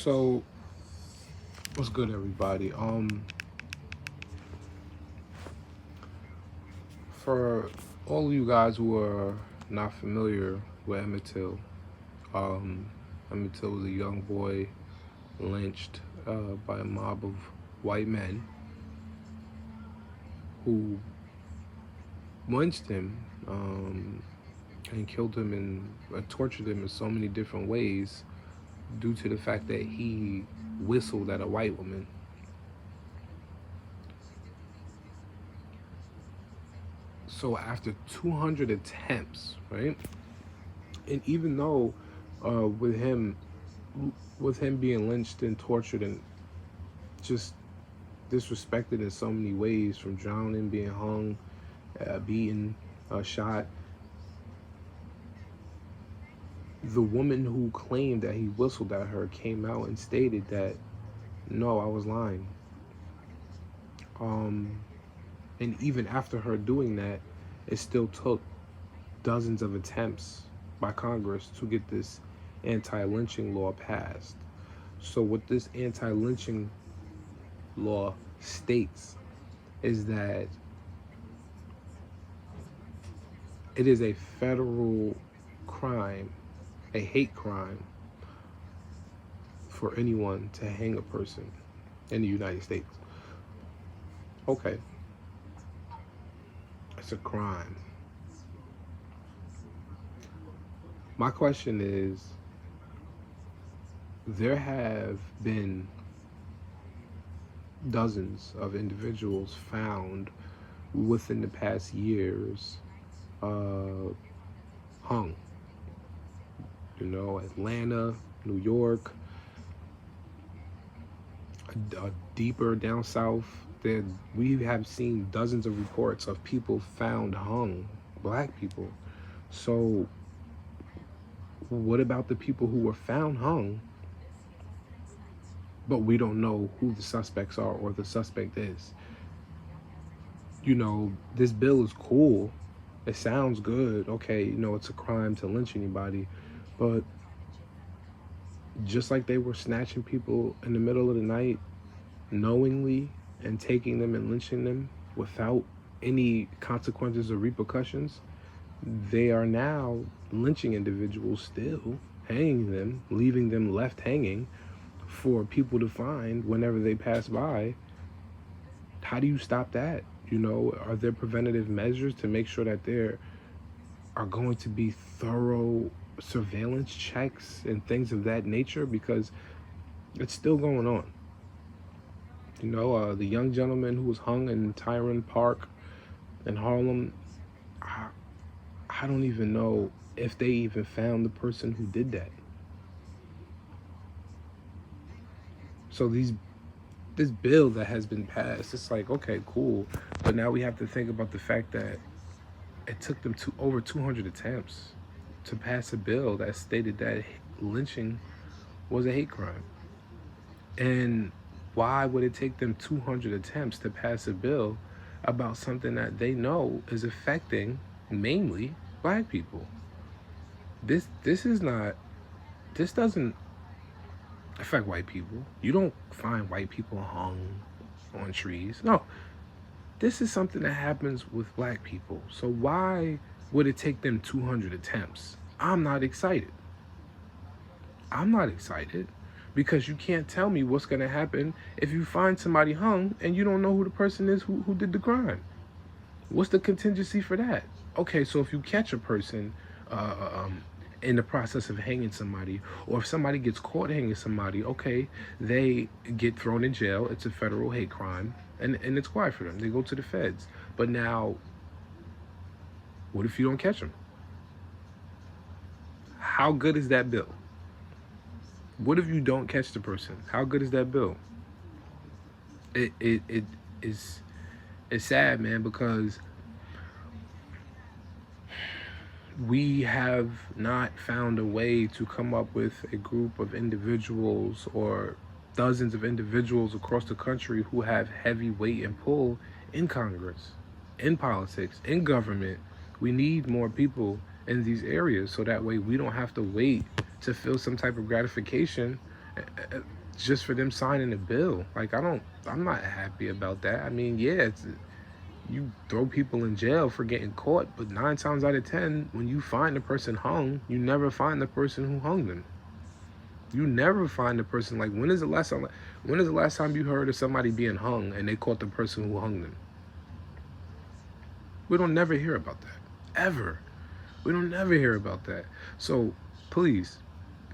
So, what's good, everybody? For all of you guys who are not familiar with Emmett Till, um, Emmett Till was a young boy lynched by a mob of white men who lynched him and killed him and tortured him in so many different ways due to the fact that he whistled at a white woman. So after 200 attempts, right? And even though uh, with him with him being lynched and tortured and just disrespected in so many ways, from drowning, being hung, beaten, shot, the woman who claimed that he whistled at her came out and stated that no, I was lying. And even after her doing that, it still took dozens of attempts by Congress to get this anti-lynching law passed. So what this anti-lynching law states is that it is a federal crime, a hate crime, for anyone to hang a person in the United States. Okay, it's a crime. My question is, there have been dozens of individuals found within the past years hung. Atlanta, New York, deeper down south. We have seen dozens of reports of people found hung, black people. So what about the people who were found hung, but we don't know who the suspects are or the suspect is? This bill is cool. It sounds good. Okay, it's a crime to lynch anybody. But just like they were snatching people in the middle of the night knowingly and taking them and lynching them without any consequences or repercussions, they are now lynching individuals still, hanging them, leaving them left hanging for people to find whenever they pass by. How do you stop that? Are there preventative measures to make sure that there are going to be thorough surveillance checks and things of that nature? Because it's still going on. The young gentleman who was hung in Tyrone Park in Harlem, I don't even know if they even found the person who did that. So this bill that has been passed, it's like, okay, cool, but now we have to think about the fact that it took them over 200 attempts to pass a bill that stated that lynching was a hate crime. And why would it take them 200 attempts to pass a bill about something that they know is affecting mainly black people? This doesn't affect white people. You don't find white people hung on trees. No, this is something that happens with black people. So why would it take them 200 attempts? I'm not excited. Because you can't tell me what's going to happen if you find somebody hung and you don't know who the person is who did the crime. What's the contingency for that? Okay, so if you catch a person in the process of hanging somebody, or if somebody gets caught hanging somebody, okay, they get thrown in jail. It's a federal hate crime, and it's quiet for them. They go to the feds. But now, what if you don't catch them? How good is that bill? What if you don't catch the person? How good is that bill? It's sad, man, because we have not found a way to come up with a group of individuals or dozens of individuals across the country who have heavy weight and pull in Congress, in politics, in government. We need more people in these areas so that way we don't have to wait to feel some type of gratification just for them signing a bill. Like, I'm not happy about that. I mean, yeah, you throw people in jail for getting caught, but 9 times out of 10, when you find the person hung, you never find the person who hung them. You never find the person. Like, when is the last time you heard of somebody being hung and they caught the person who hung them? We don't never hear about that. Ever. We don't never hear about that. So, please,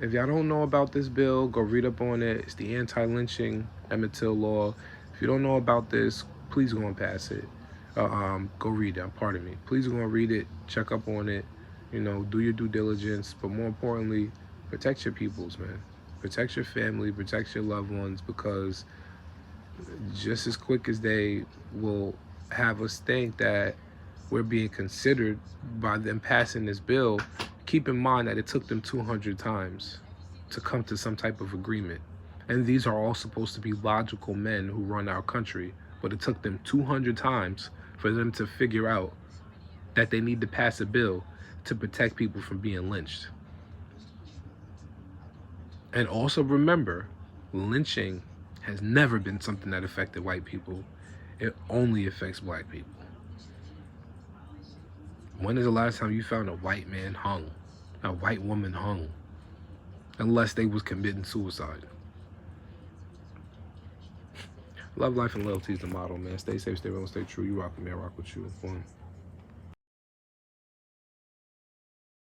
if y'all don't know about this bill, go read up on it. It's the anti-lynching Emmett Till Law. If you don't know about this, please go and pass it. Go read it. Pardon me. Please go and read it. Check up on it. You know, do your due diligence. But more importantly, protect your peoples, man. Protect your family. Protect your loved ones, because just as quick as they will have us think that we're being considered by them passing this bill, keep in mind that it took them 200 times to come to some type of agreement. And these are all supposed to be logical men who run our country, but it took them 200 times for them to figure out that they need to pass a bill to protect people from being lynched. And also remember, lynching has never been something that affected white people. It only affects black people. When is the last time you found a white man hung? A white woman hung? Unless they was committing suicide. Love, life, and loyalty is the motto, man. Stay safe, stay real, stay true. You rock with me, I rock with you. One.